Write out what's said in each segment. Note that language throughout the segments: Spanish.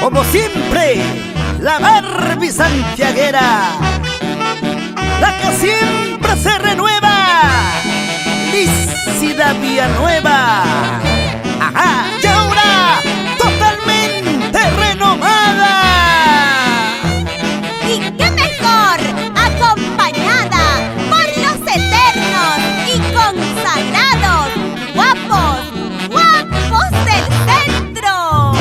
Como siempre, la Barbie santiaguera, la que siempre se renueva, Lícida Villanueva. Ajá, y ahora totalmente renovada. ¿Y qué mejor? Acompañada por los eternos y consagrados guapos, guapos del centro.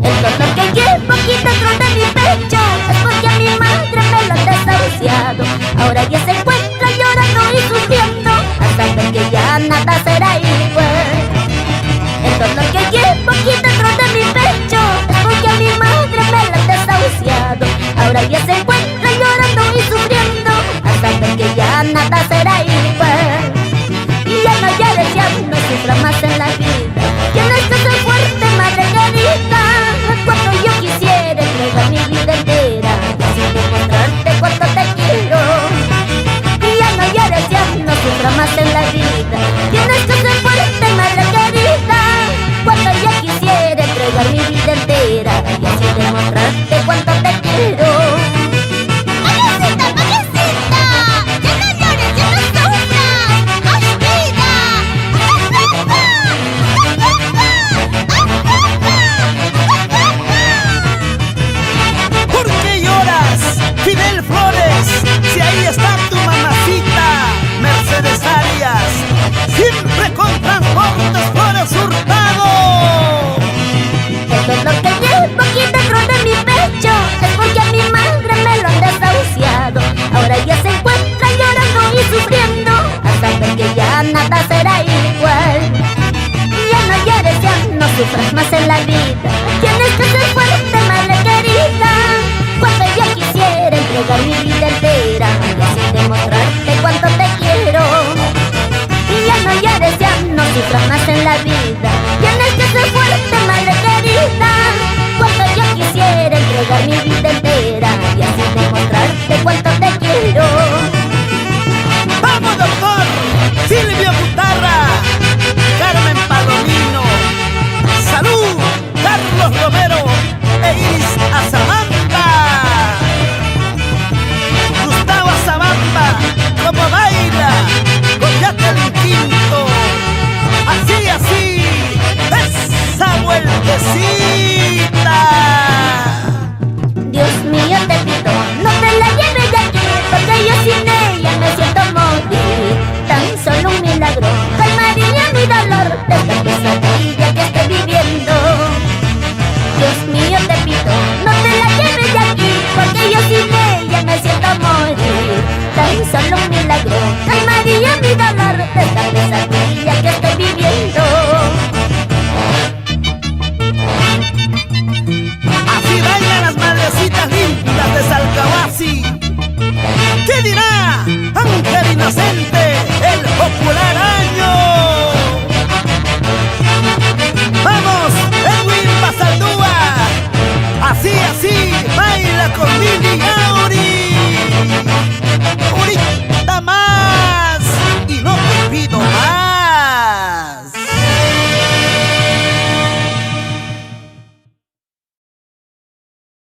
El dolor que llevo aquí dentro de mi pecho es porque a mi madre me lo han desahuciado. Ahora ya se encuentra llorando y sufriendo al saber que ya nada será igual. El dolor que llevo aquí dentro de mi pecho es porque a mi madre me lo han desahuciado. Ahora ya se encuentra llorando y sufriendo al saber que ya nada será igual. Y ya no llores, ya no sufras más en la vida. Tienes que ser fuerte, madre querida. Cuando yo quisiera entregar mi vida entera y así demostrarte cuánto te quiero. Y ya no llores, ya no sufras más en la vida. Tienes que ser fuerte, madre querida. Cuando yo quisiera entregar mi vida entera y así demostrarte cuánto te quiero. ¡Madrecita, madrecita! ¡Ya no llores, ya no sufras! ¡Haz vida! ¿Por qué lloras, Fidel Flores? Si ahí está tu mamacita, Mercedes Arias, siempre con Transportes Flores Hurtado. El dolor que llevo aquí dentro de mi pecho es porque a mi madre me lo han desahuciado. Ahora ya se encuentra llorando y sufriendo al saber que ya nada será igual. Y ya no llores, ya no sufras más en la vida. Tienes que ser fuerte, madre querida. Cuando yo quisiera entregar mi vida entera y así demostrarte cuánto te quiero. Y ya no llores, ya no sufras más en la vida. Tienes que ser fuerte, madre querida. Cuando yo quisiera entregar mi vida entera y así demostrarte cuánto te quiero.